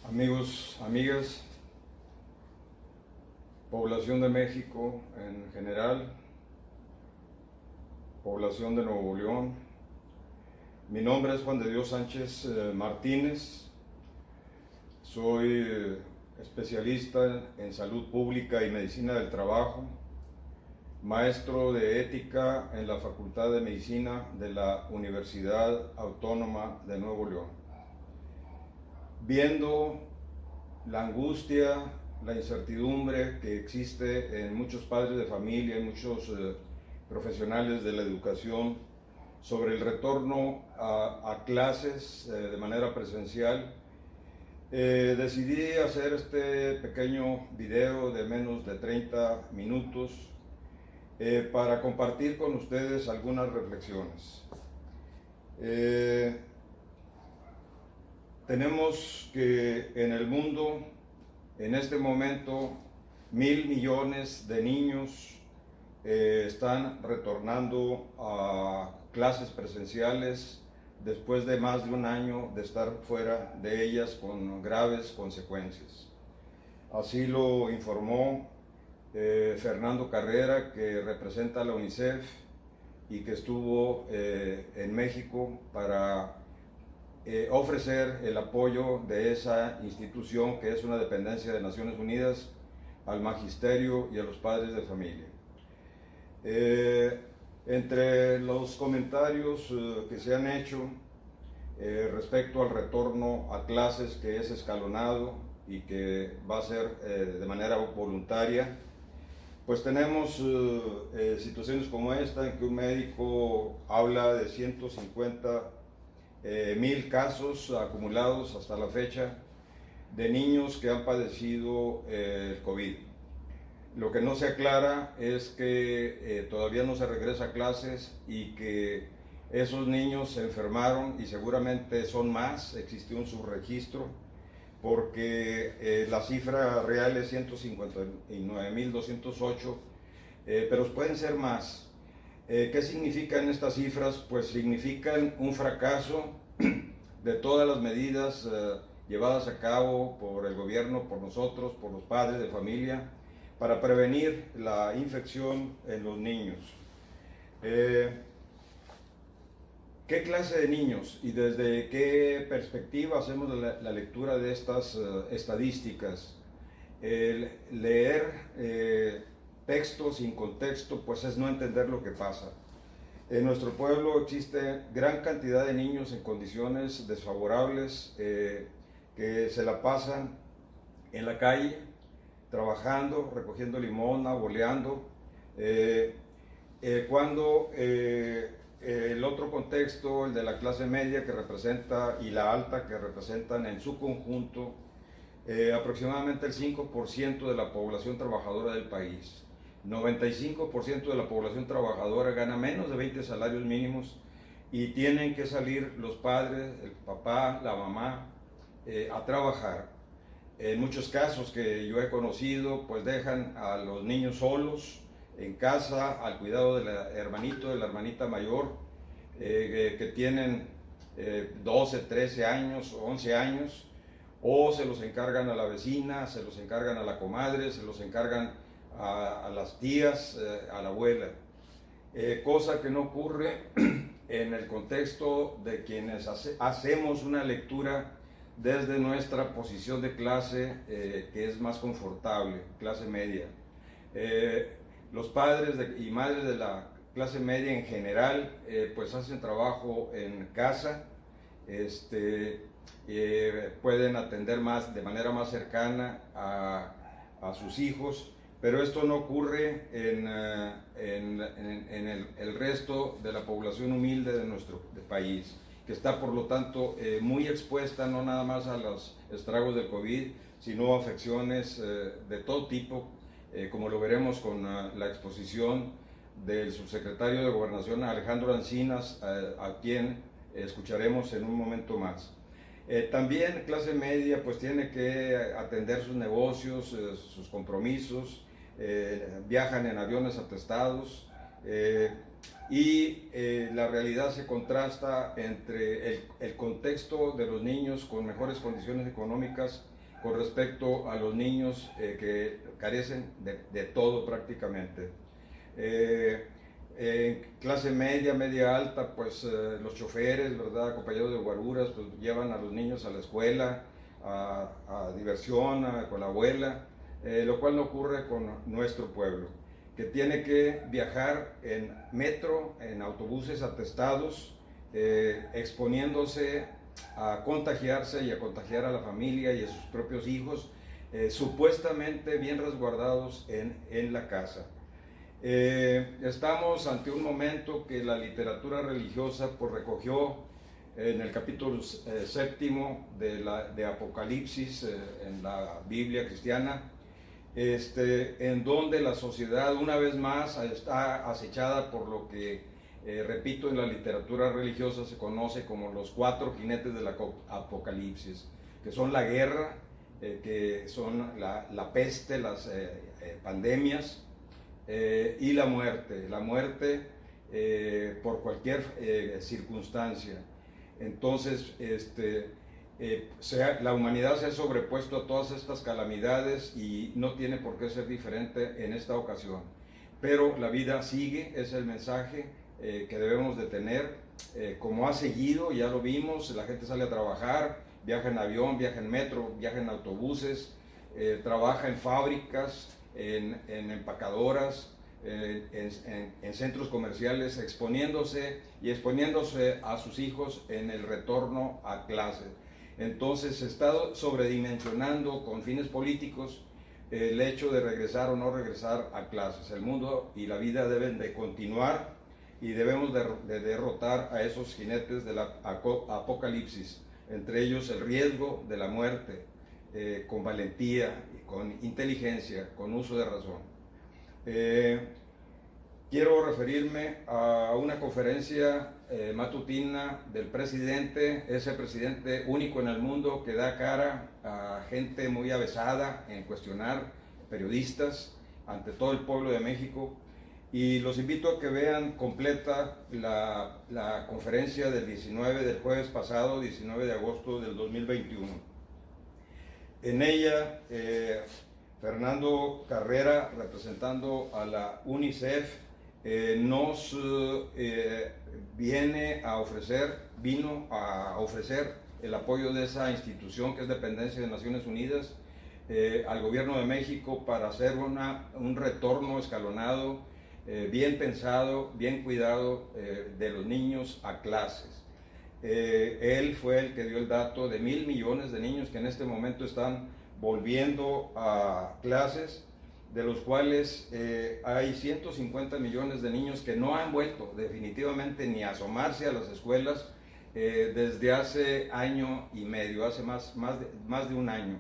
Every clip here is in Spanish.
Amigos, amigas, población de México en general, población de Nuevo León. Mi nombre es Juan de Dios Sánchez Martínez. Soy especialista en salud pública y medicina del trabajo, maestro de ética en la Facultad de Medicina de la Universidad Autónoma de Nuevo León. Viendo la angustia, la incertidumbre que existe en muchos padres de familia, en muchos profesionales de la educación sobre el retorno a clases de manera presencial, decidí hacer este pequeño video de menos de 30 minutos para compartir con ustedes algunas reflexiones. Tenemos que en el mundo, en este momento, 1.000 millones de niños están retornando a clases presenciales después de más de un año de estar fuera de ellas con graves consecuencias. Así lo informó Fernando Carrera, que representa a la UNICEF y que estuvo en México para ofrecer el apoyo de esa institución, que es una dependencia de Naciones Unidas, al magisterio y a los padres de familia. Entre los comentarios que se han hecho respecto al retorno a clases, que es escalonado y que va a ser de manera voluntaria, pues tenemos situaciones como esta, en que un médico habla de 150,000 casos acumulados hasta la fecha de niños que han padecido el COVID. Lo que no se aclara es que todavía no se regresa a clases y que esos niños se enfermaron, y seguramente son más. Existió un subregistro porque la cifra real es 159,208, pero pueden ser más. ¿Qué significan estas cifras? Pues significan un fracaso de todas las medidas llevadas a cabo por el gobierno, por nosotros, por los padres de familia, para prevenir la infección en los niños. ¿Qué clase de niños y desde qué perspectiva hacemos la lectura de estas estadísticas? Leer texto sin contexto pues es no entender lo que pasa. En nuestro pueblo existe gran cantidad de niños en condiciones desfavorables que se la pasan en la calle, trabajando, recogiendo limosna, boleando. Cuando el otro contexto, el de la clase media que representa y la alta que representan en su conjunto aproximadamente el 5% de la población trabajadora del país. 95% de la población trabajadora gana menos de 20 salarios mínimos y tienen que salir los padres, el papá, la mamá, a trabajar. En muchos casos que yo he conocido, pues dejan a los niños solos en casa al cuidado del hermanito, de la hermanita mayor, que tienen 12, 13 años, 11 años, o se los encargan a la vecina, se los encargan a la comadre, se los encargan a las tías, a la abuela, cosa que no ocurre en el contexto de quienes hacemos una lectura desde nuestra posición de clase, que es más confortable, clase media. Los padres y madres de la clase media en general pues hacen trabajo en casa, pueden atender de manera más cercana a sus hijos, pero esto no ocurre en el resto de la población humilde de nuestro país, que está por lo tanto muy expuesta no nada más a los estragos del COVID, sino a afecciones de todo tipo, como lo veremos con la exposición del subsecretario de Gobernación Alejandro Encinas, a quien escucharemos en un momento más. También clase media pues tiene que atender sus negocios, sus compromisos, viajan en aviones atestados, y la realidad se contrasta entre el contexto de los niños con mejores condiciones económicas con respecto a los niños que carecen de todo prácticamente. En clase media, media alta, pues los choferes, ¿verdad?, acompañados de guaruras, pues llevan a los niños a la escuela, a diversión, con la abuela, lo cual no ocurre con nuestro pueblo, que tiene que viajar en metro, en autobuses atestados, exponiéndose a contagiarse y a contagiar a la familia y a sus propios hijos, supuestamente bien resguardados en la casa. Estamos ante un momento que la literatura religiosa pues recogió en el capítulo séptimo de Apocalipsis, en la Biblia cristiana, en donde la sociedad una vez más está acechada por lo que, repito, en la literatura religiosa se conoce como los 4 jinetes del Apocalipsis, que son la guerra, que son la peste, las pandemias, y la muerte por cualquier circunstancia. Entonces, la humanidad se ha sobrepuesto a todas estas calamidades y no tiene por qué ser diferente en esta ocasión. Pero la vida sigue, es el mensaje que debemos de tener, como ha seguido, ya lo vimos, la gente sale a trabajar, viaja en avión, viaja en metro, viaja en autobuses, trabaja en fábricas, en empacadoras, en centros comerciales, exponiéndose a sus hijos en el retorno a clase. Entonces se está sobredimensionando con fines políticos el hecho de regresar o no regresar a clases. El mundo y la vida deben de continuar y debemos de derrotar a esos jinetes del apocalipsis, entre ellos el riesgo de la muerte, con valentía, con inteligencia, con uso de razón. Quiero referirme a una conferencia matutina del presidente, ese presidente único en el mundo que da cara a gente muy avesada en cuestionar periodistas ante todo el pueblo de México, y los invito a que vean completa la conferencia del jueves pasado, 19 de agosto del 2021. En ella, Fernando Carrera, representando a la UNICEF, nos vino a ofrecer el apoyo de esa institución que es dependencia de Naciones Unidas al gobierno de México para hacer un retorno escalonado, bien pensado, bien cuidado de los niños a clases. Él fue el que dio el dato de 1,000 millones de niños que en este momento están volviendo a clases, de los cuales hay 150 millones de niños que no han vuelto definitivamente ni a asomarse a las escuelas desde hace año y medio, hace más de un año.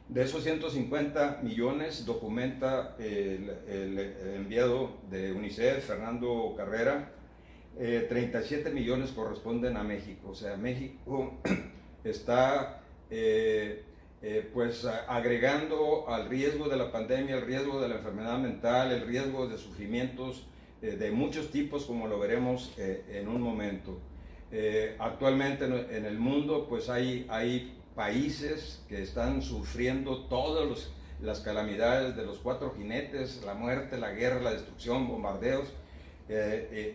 De esos 150 millones, documenta el enviado de UNICEF, Fernando Carrera, 37 millones corresponden a México. O sea, México está pues agregando al riesgo de la pandemia, el riesgo de la enfermedad mental, el riesgo de sufrimientos de muchos tipos, como lo veremos en un momento. Actualmente en el mundo pues hay países que están sufriendo todas las calamidades de los 4 jinetes, la muerte, la guerra, la destrucción, bombardeos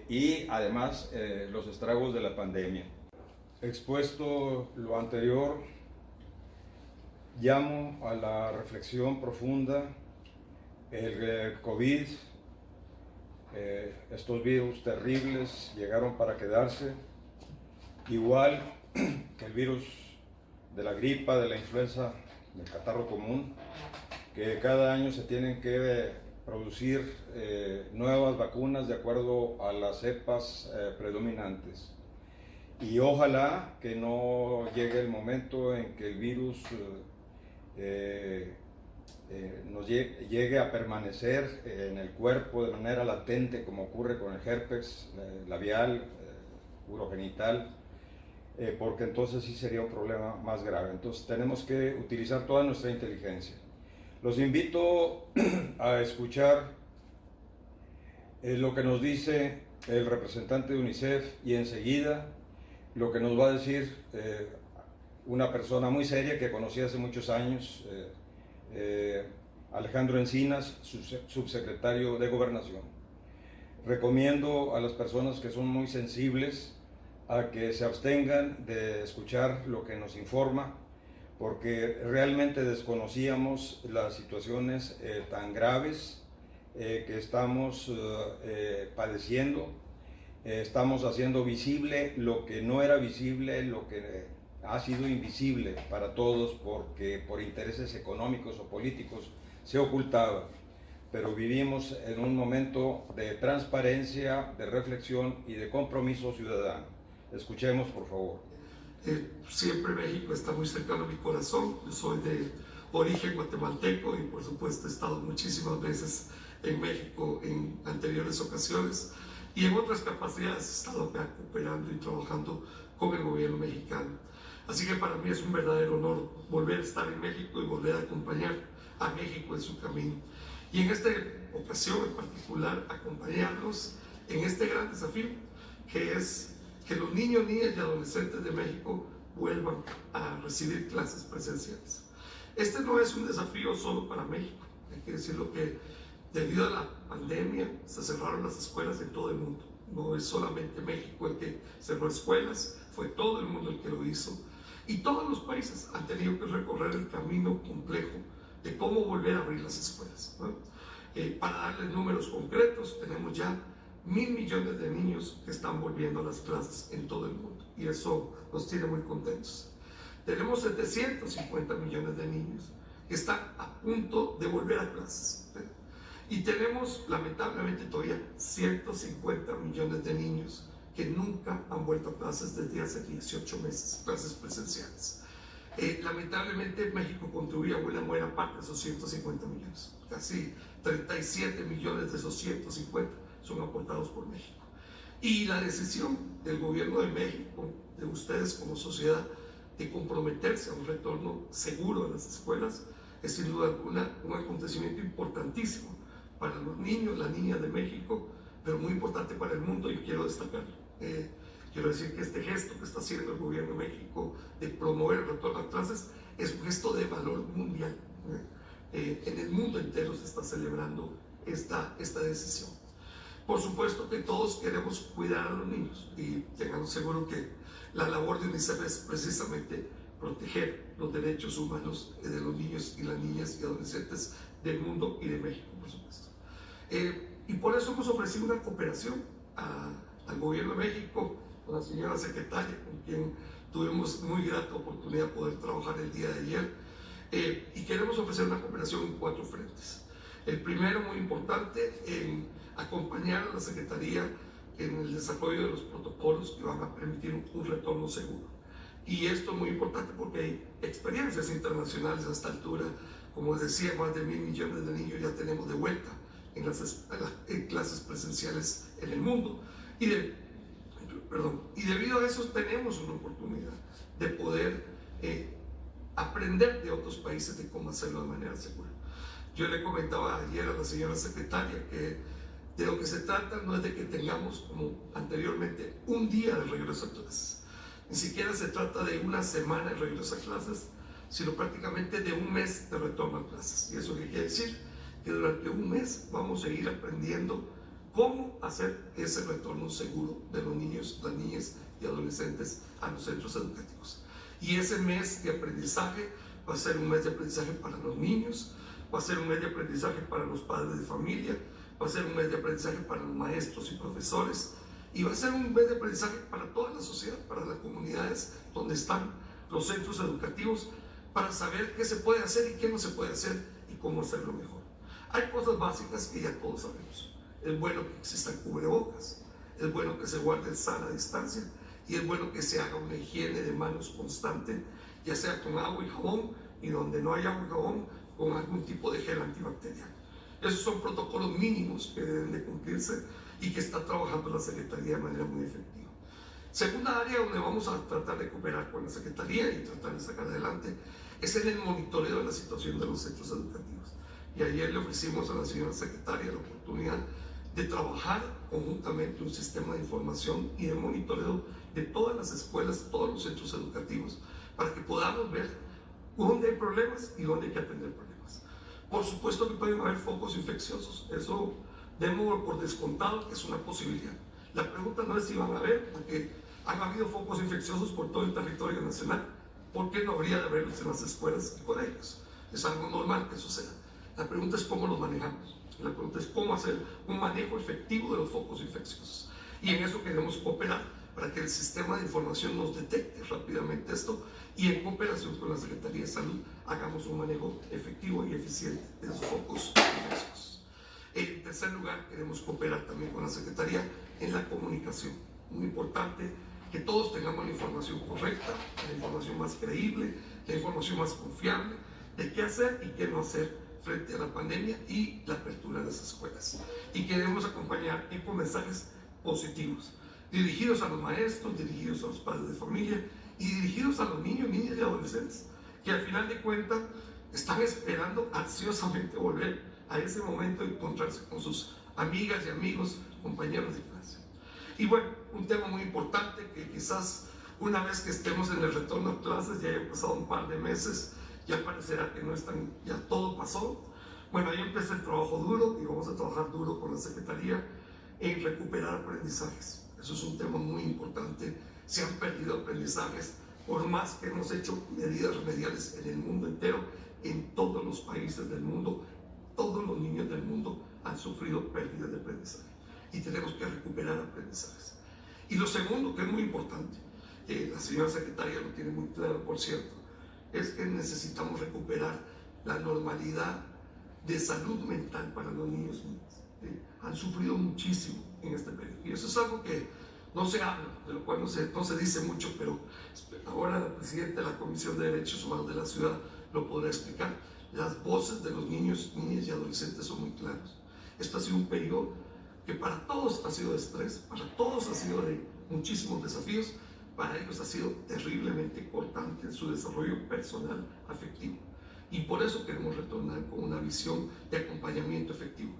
y además los estragos de la pandemia. Expuesto lo anterior, llamo a la reflexión profunda. El COVID, estos virus terribles llegaron para quedarse, igual que el virus de la gripa, de la influenza, del catarro común, que cada año se tienen que producir nuevas vacunas de acuerdo a las cepas predominantes. Y ojalá que no llegue el momento en que el virus nos llegue a permanecer en el cuerpo de manera latente, como ocurre con el herpes labial, urogenital, porque entonces sí sería un problema más grave. Entonces tenemos que utilizar toda nuestra inteligencia. Los invito a escuchar lo que nos dice el representante de UNICEF y enseguida lo que nos va a decir una persona muy seria que conocí hace muchos años, Alejandro Encinas, subsecretario de Gobernación. Recomiendo a las personas que son muy sensibles a que se abstengan de escuchar lo que nos informa, porque realmente desconocíamos las situaciones tan graves que estamos padeciendo. Estamos haciendo visible lo que no era visible, lo que ha sido invisible para todos porque por intereses económicos o políticos se ocultaba. Pero vivimos en un momento de transparencia, de reflexión y de compromiso ciudadano. Escuchemos, por favor. Siempre México está muy cercano a mi corazón. Yo soy de origen guatemalteco y por supuesto he estado muchísimas veces en México en anteriores ocasiones y en otras capacidades he estado acá cooperando y trabajando con el gobierno mexicano. Así que para mí es un verdadero honor volver a estar en México y volver a acompañar a México en su camino. Y en esta ocasión en particular acompañarlos en este gran desafío que es que los niños, niñas y adolescentes de México vuelvan a recibir clases presenciales. Este no es un desafío solo para México. Hay que decirlo que debido a la pandemia se cerraron las escuelas en todo el mundo. No es solamente México el que cerró escuelas, fue todo el mundo el que lo hizo. Y todos los países han tenido que recorrer el camino complejo de cómo volver a abrir las escuelas, ¿no? Para darles números concretos, tenemos ya 1.000 millones de niños que están volviendo a las clases en todo el mundo y eso nos tiene muy contentos. Tenemos 750 millones de niños que están a punto de volver a clases, ¿sí? Y tenemos lamentablemente todavía 150 millones de niños que nunca han vuelto a clases desde hace 18 meses, clases presenciales. Lamentablemente México contribuye a buena parte de esos 150 millones, casi 37 millones de esos 150 son aportados por México. Y la decisión del gobierno de México, de ustedes como sociedad, de comprometerse a un retorno seguro a las escuelas, es sin duda alguna un acontecimiento importantísimo para los niños, las niñas de México, pero muy importante para el mundo y quiero destacarlo. Quiero decir que este gesto que está haciendo el gobierno de México de promover el retorno a clases es un gesto de valor mundial. En el mundo entero se está celebrando esta decisión. Por supuesto que todos queremos cuidar a los niños y tengan seguro que la labor de UNICEF es precisamente proteger los derechos humanos de los niños y las niñas y adolescentes del mundo y de México, por supuesto. Y por eso hemos ofrecido una cooperación al gobierno de México, con la señora secretaria, con quien tuvimos muy grata oportunidad de poder trabajar el día de ayer, y queremos ofrecer una cooperación en 4 frentes. El primero, muy importante, en acompañar a la Secretaría en el desarrollo de los protocolos que van a permitir un retorno seguro. Y esto es muy importante porque hay experiencias internacionales a esta altura. Como les decía, más de 1.000 millones de niños ya tenemos de vuelta en clases presenciales en el mundo. Y debido a eso tenemos una oportunidad de poder aprender de otros países de cómo hacerlo de manera segura. Yo le comentaba ayer a la señora secretaria que de lo que se trata no es de que tengamos, como anteriormente, un día de regreso a clases. Ni siquiera se trata de una semana de regreso a clases, sino prácticamente de un mes de retorno a clases. ¿Y eso qué quiere decir? Que durante un mes vamos a ir aprendiendo cómo hacer ese retorno seguro de los niños, las niñas y adolescentes a los centros educativos. Y ese mes de aprendizaje va a ser un mes de aprendizaje para los niños, va a ser un mes de aprendizaje para los padres de familia, va a ser un mes de aprendizaje para los maestros y profesores, y va a ser un mes de aprendizaje para toda la sociedad, para las comunidades donde están los centros educativos, para saber qué se puede hacer y qué no se puede hacer y cómo hacerlo mejor. Hay cosas básicas que ya todos sabemos. Es bueno que existan cubrebocas, es bueno que se guarde sana distancia y es bueno que se haga una higiene de manos constante, ya sea con agua y jabón, y donde no haya agua y jabón, con algún tipo de gel antibacterial. Esos son protocolos mínimos que deben de cumplirse y que está trabajando la Secretaría de manera muy efectiva. Segunda área donde vamos a tratar de cooperar con la Secretaría y tratar de sacar adelante es en el monitoreo de la situación de los centros educativos. Y ayer le ofrecimos a la señora secretaria la oportunidad de trabajar conjuntamente un sistema de información y de monitoreo de todas las escuelas, todos los centros educativos, para que podamos ver dónde hay problemas y dónde hay que atender problemas. Por supuesto que pueden haber focos infecciosos, eso démoslo por descontado que es una posibilidad. La pregunta no es si van a haber, porque han habido focos infecciosos por todo el territorio nacional. ¿Por qué no habría de haberlos en las escuelas y colegios? Es algo normal que suceda. La pregunta es cómo los manejamos. La pregunta es cómo hacer un manejo efectivo de los focos infecciosos. Y en eso queremos cooperar para que el sistema de información nos detecte rápidamente esto y en cooperación con la Secretaría de Salud hagamos un manejo efectivo y eficiente de esos focos infecciosos. En tercer lugar, queremos cooperar también con la Secretaría en la comunicación. Muy importante que todos tengamos la información correcta, la información más creíble, la información más confiable de qué hacer y qué no hacer frente a la pandemia y la apertura de las escuelas. Y queremos acompañar con mensajes positivos, dirigidos a los maestros, dirigidos a los padres de familia y dirigidos a los niños, niñas y adolescentes, que al final de cuentas están esperando ansiosamente volver a ese momento de encontrarse con sus amigas y amigos, compañeros de clase. Y bueno, un tema muy importante que quizás una vez que estemos en el retorno a clases, ya haya pasado un par de meses, ya parecerá que no están, ya todo pasó. Bueno, ahí empieza el trabajo duro y vamos a trabajar duro con la Secretaría en recuperar aprendizajes. Eso es un tema muy importante. Se han perdido aprendizajes, por más que hemos hecho medidas remediales en el mundo entero, en todos los países del mundo, todos los niños del mundo han sufrido pérdidas de aprendizaje y tenemos que recuperar aprendizajes. Y lo segundo, que es muy importante, la señora secretaria lo tiene muy claro, por cierto, es que necesitamos recuperar la normalidad de salud mental para los niños y niñas. Han sufrido muchísimo en este periodo y eso es algo que no se habla, de lo cual no se dice mucho, pero ahora la presidenta de la Comisión de Derechos Humanos de la ciudad lo podrá explicar. Las voces de los niños, niñas y adolescentes son muy claras. Esto ha sido un periodo que para todos ha sido de estrés, para todos ha sido de muchísimos desafíos, para ellos ha sido terriblemente cortante en su desarrollo personal, afectivo. Y por eso queremos retornar con una visión de acompañamiento efectivo.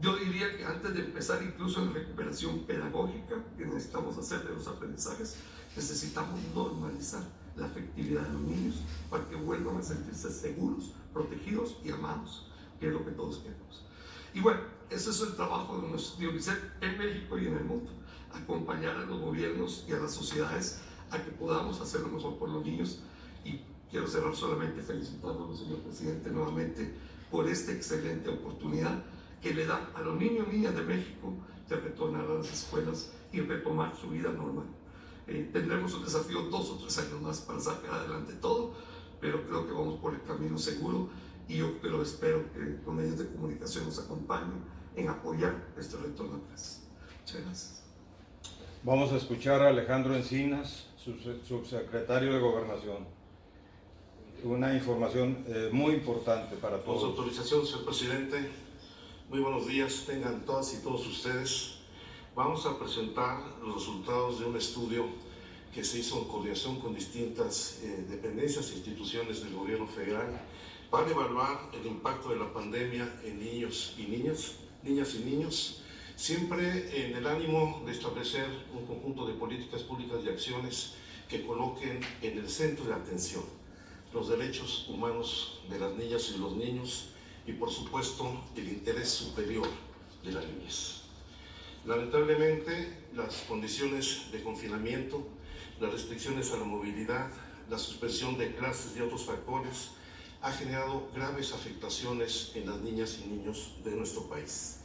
Yo diría que antes de empezar incluso en recuperación pedagógica que necesitamos hacer de los aprendizajes, necesitamos normalizar la afectividad de los niños para que vuelvan a sentirse seguros, protegidos y amados, que es lo que todos queremos. Y bueno, ese es el trabajo de nuestro UNICEF en México y en el mundo, acompañar a los gobiernos y a las sociedades a que podamos hacer lo mejor por los niños. Y quiero cerrar solamente felicitándolo, señor presidente, nuevamente por esta excelente oportunidad que le da a los niños y niñas de México de retornar a las escuelas y retomar su vida normal. Tendremos un desafío 2 o 3 años más para sacar adelante todo, pero creo que vamos por el camino seguro y yo espero que los medios de comunicación nos acompañen en apoyar este retorno a clases. Muchas gracias. Vamos a escuchar a Alejandro Encinas, subsecretario de Gobernación. Una información muy importante para todos. Con su autorización, señor presidente, muy buenos días, tengan todas y todos ustedes. Vamos a presentar los resultados de un estudio que se hizo en coordinación con distintas dependencias e instituciones del gobierno federal para evaluar el impacto de la pandemia en niños y niñas y niños, siempre en el ánimo de establecer un conjunto de políticas públicas y acciones que coloquen en el centro de atención los derechos humanos de las niñas y los niños y, por supuesto, el interés superior de la niñez. Lamentablemente, las condiciones de confinamiento, las restricciones a la movilidad, la suspensión de clases y otros factores ha generado graves afectaciones en las niñas y niños de nuestro país.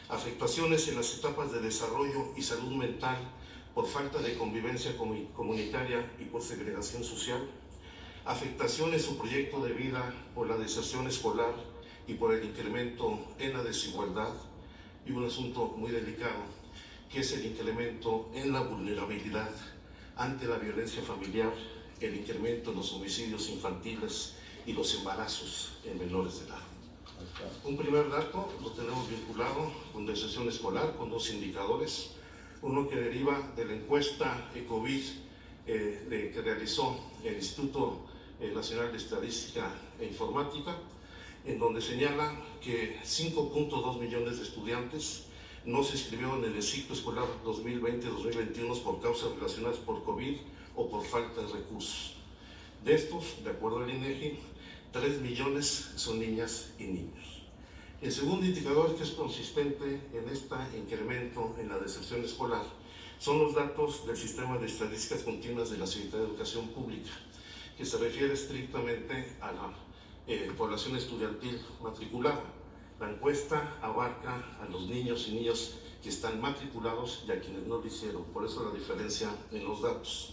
Afectaciones en las etapas de desarrollo y salud mental por falta de convivencia comunitaria y por segregación social, afectaciones en su proyecto de vida por la deserción escolar y por el incremento en la desigualdad, y un asunto muy delicado, que es el incremento en la vulnerabilidad ante la violencia familiar, el incremento en los homicidios infantiles y los embarazos en menores de edad. Un primer dato lo tenemos vinculado con deserción escolar, con 2 indicadores. Uno que deriva de la encuesta COVID que realizó el Instituto Nacional de Estadística e Informática, en donde señala que 5.2 millones de estudiantes no se inscribieron en el ciclo escolar 2020-2021 por causas relacionadas por COVID o por falta de recursos. De estos, de acuerdo al INEGI, 3 millones son niñas y niños. El segundo indicador que es consistente en este incremento en la deserción escolar son los datos del Sistema de Estadísticas Continuas de la Secretaría de Educación Pública, que se refiere estrictamente a la población estudiantil matriculada. La encuesta abarca a los niños y niñas que están matriculados y a quienes no lo hicieron, por eso la diferencia en los datos.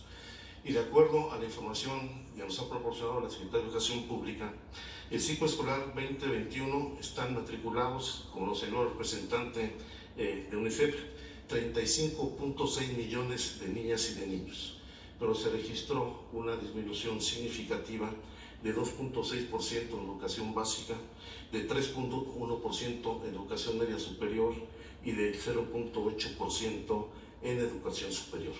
Y de acuerdo a la información que nos ha proporcionado la Secretaría de Educación Pública, el ciclo escolar 2021 están matriculados, como lo señaló el representante de UNICEF, 35.6 millones de niñas y de niños, pero se registró una disminución significativa de 2.6% en educación básica, de 3.1% en educación media superior y de 0.8% en educación superior.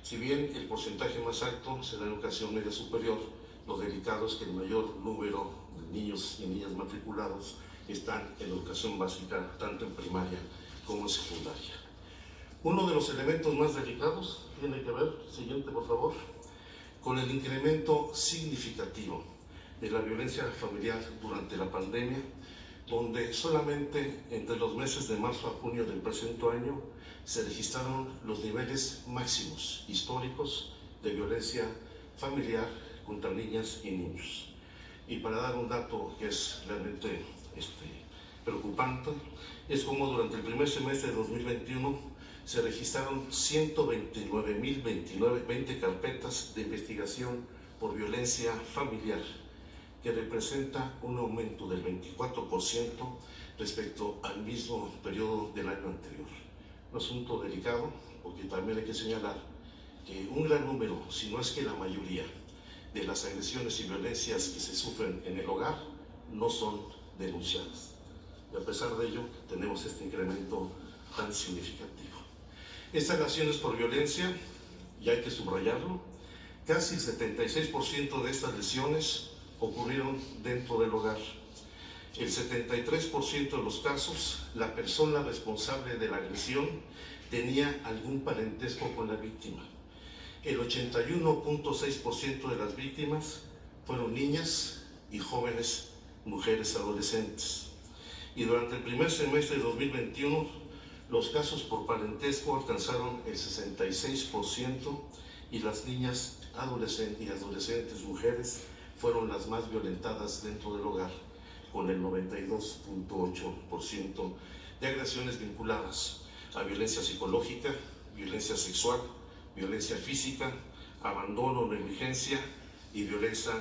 Si bien el porcentaje más alto se da en educación media superior, lo delicado es que el mayor número de niños y niñas matriculados están en educación básica, tanto en primaria como en secundaria. Uno de los elementos más delicados tiene que ver, siguiente por favor, con el incremento significativo de la violencia familiar durante la pandemia, donde solamente entre los meses de marzo a junio del presente año se registraron los niveles máximos históricos de violencia familiar contra niñas y niños. Y para dar un dato que es realmente preocupante, es como durante el primer semestre de 2021 se registraron 129.020 carpetas de investigación por violencia familiar, que representa un aumento del 24% respecto al mismo periodo del año anterior. Un asunto delicado, porque también hay que señalar que un gran número, si no es que la mayoría, de las agresiones y violencias que se sufren en el hogar no son denunciadas. Y a pesar de ello, tenemos este incremento tan significativo. Estas lesiones por violencia, y hay que subrayarlo, casi el 76% de estas lesiones ocurrieron dentro del hogar. El 73% de los casos, la persona responsable de la agresión tenía algún parentesco con la víctima. El 81.6% de las víctimas fueron niñas y jóvenes mujeres adolescentes. Y durante el primer semestre de 2021, los casos por parentesco alcanzaron el 66% y las niñas y adolescentes mujeres fueron las más violentadas dentro del hogar, con el 92.8% de agresiones vinculadas a violencia psicológica, violencia sexual, violencia física, abandono, negligencia y violencia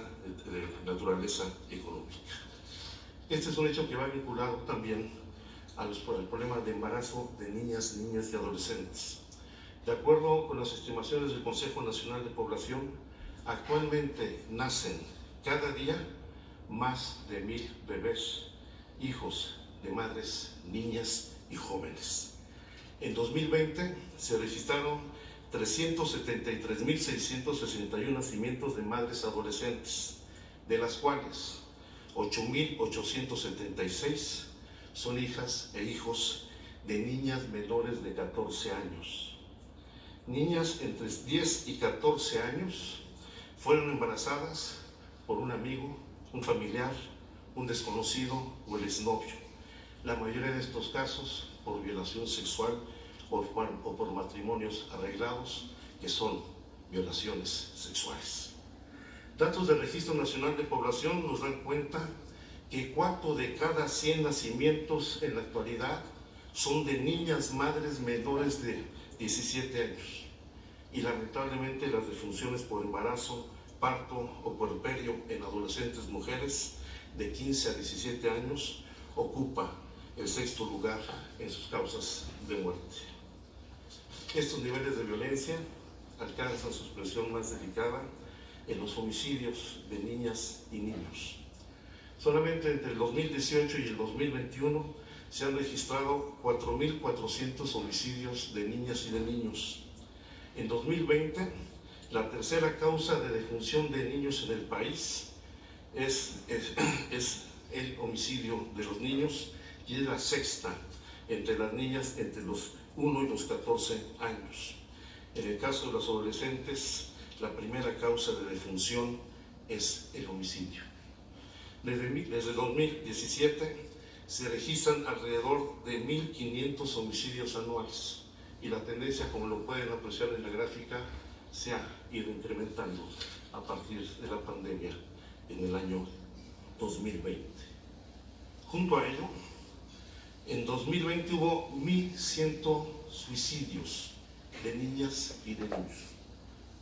de naturaleza económica. Este es un hecho que va vinculado también al problema de embarazo de niñas, niños y adolescentes. De acuerdo con las estimaciones del Consejo Nacional de Población, actualmente nacen cada día más de 1,000 bebés, hijos de madres, niñas y jóvenes. En 2020 se registraron 373.661 nacimientos de madres adolescentes, de las cuales 8.876 son hijas e hijos de niñas menores de 14 años. Niñas entre 10 y 14 años fueron embarazadas por un amigo, un familiar, un desconocido o el exnovio. La mayoría de estos casos por violación sexual o por matrimonios arreglados, que son violaciones sexuales. Datos del Registro Nacional de Población nos dan cuenta que 4 de cada 100 nacimientos en la actualidad son de niñas madres menores de 17 años. Y lamentablemente las defunciones por embarazo, parto o puerperio en adolescentes mujeres de 15 a 17 años ocupa el 6º lugar en sus causas de muerte. Estos niveles de violencia alcanzan su expresión más delicada en los homicidios de niñas y niños. Solamente entre el 2018 y el 2021 se han registrado 4.400 homicidios de niñas y de niños. En 2020, la tercera causa de defunción de niños en el país es el homicidio de los niños y es la sexta entre las niñas entre los 1 y los 14 años. En el caso de los adolescentes, la primera causa de defunción es el homicidio. Desde 2017 se registran alrededor de 1.500 homicidios anuales y la tendencia, como lo pueden apreciar en la gráfica, se ha ido incrementando a partir de la pandemia en el año 2020. Junto a ello, en 2020 hubo 1.100 suicidios de niñas y de niños,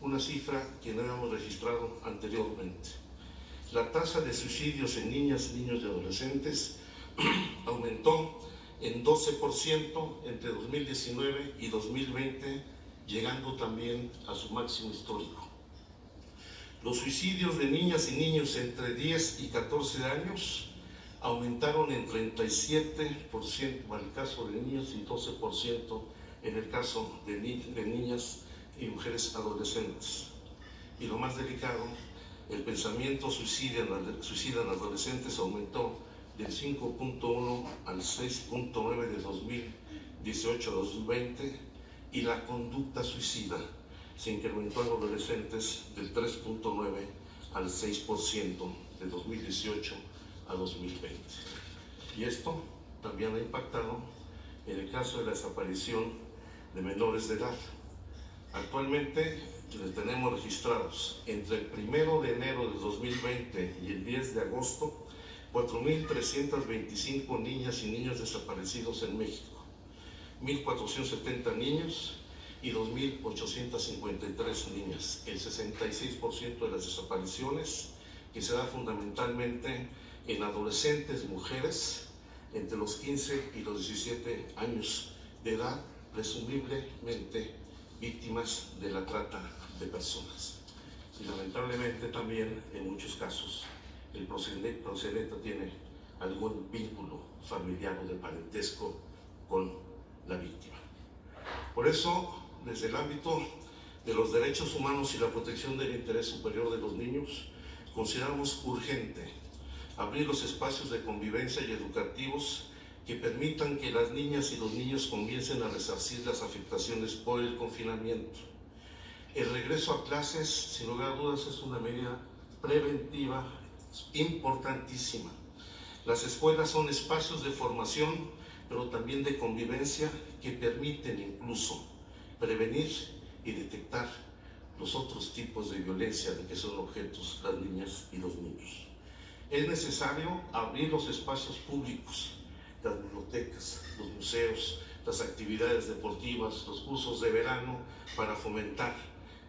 una cifra que no habíamos registrado anteriormente. La tasa de suicidios en niñas, niños y adolescentes aumentó en 12% entre 2019 y 2020, llegando también a su máximo histórico. Los suicidios de niñas y niños entre 10 y 14 años aumentaron en 37% en el caso de niños y 12% en el caso de niñas y mujeres adolescentes. Y lo más delicado, el pensamiento suicida en adolescentes aumentó del 5.1 al 6.9 de 2018 a 2020, y la conducta suicida se incrementó en adolescentes del 3.9 al 6% de 2018 a 2020. Y esto también ha impactado en el caso de la desaparición de menores de edad. Actualmente tenemos registrados entre el 1 de enero de 2020 y el 10 de agosto 4.325 niñas y niños desaparecidos en México, 1.470 niños y 2.853 niñas. El 66% de las desapariciones, que se da fundamentalmente en adolescentes mujeres entre los 15 y los 17 años de edad, presumiblemente víctimas de la trata de personas. Y lamentablemente también en muchos casos el procedente tiene algún vínculo familiar o de parentesco con la víctima. Por eso, desde el ámbito de los derechos humanos y la protección del interés superior de los niños, consideramos urgente abrir los espacios de convivencia y educativos que permitan que las niñas y los niños comiencen a resarcir las afectaciones por el confinamiento. El regreso a clases, sin lugar a dudas, es una medida preventiva importantísima. Las escuelas son espacios de formación, pero también de convivencia, que permiten incluso prevenir y detectar los otros tipos de violencia de que son objetos las niñas y los niños. Es necesario abrir los espacios públicos, las bibliotecas, los museos, las actividades deportivas, los cursos de verano, para fomentar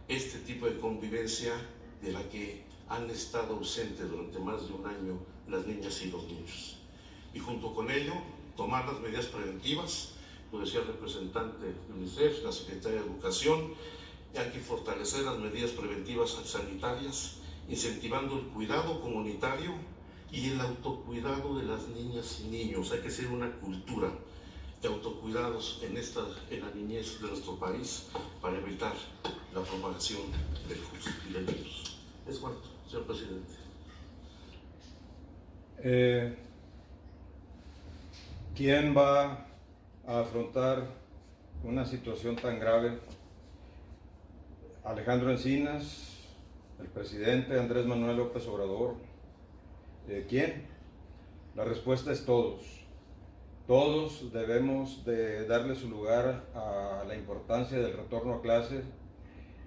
este tipo de convivencia de la que han estado ausentes durante más de un año las niñas y los niños. Y junto con ello, tomar las medidas preventivas, lo decía el representante de UNICEF, la Secretaría de Educación. Hay que fortalecer las medidas preventivas sanitarias, incentivando el cuidado comunitario y el autocuidado de las niñas y niños. Hay que hacer una cultura de autocuidados en la niñez de nuestro país para evitar la propagación del virus. Es cuanto, señor presidente. ¿Quién va a afrontar una situación tan grave? Alejandro Encinas, el presidente Andrés Manuel López Obrador. ¿Quién? La respuesta es todos. Todos debemos de darle su lugar a la importancia del retorno a clase,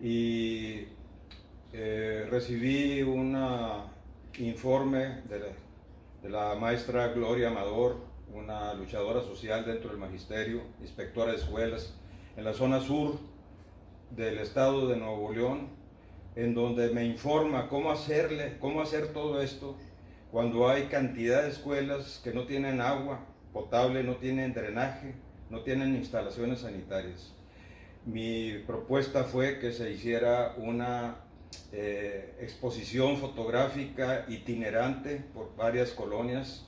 y recibí un informe de la maestra Gloria Amador, una luchadora social dentro del magisterio, inspectora de escuelas en la zona sur del estado de Nuevo León, en donde me informa cómo hacer todo esto cuando hay cantidad de escuelas que no tienen agua potable, no tienen drenaje, no tienen instalaciones sanitarias. Mi propuesta fue que se hiciera una exposición fotográfica itinerante por varias colonias,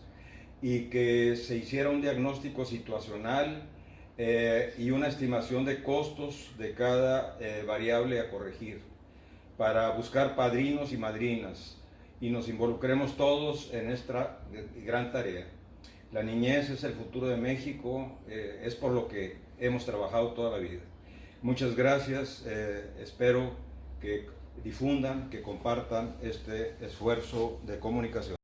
y que se hiciera un diagnóstico situacional y una estimación de costos de cada variable a corregir, para buscar padrinos y madrinas, y nos involucremos todos en esta gran tarea. La niñez es el futuro de México, es por lo que hemos trabajado toda la vida. Muchas gracias, espero que difundan, que compartan este esfuerzo de comunicación.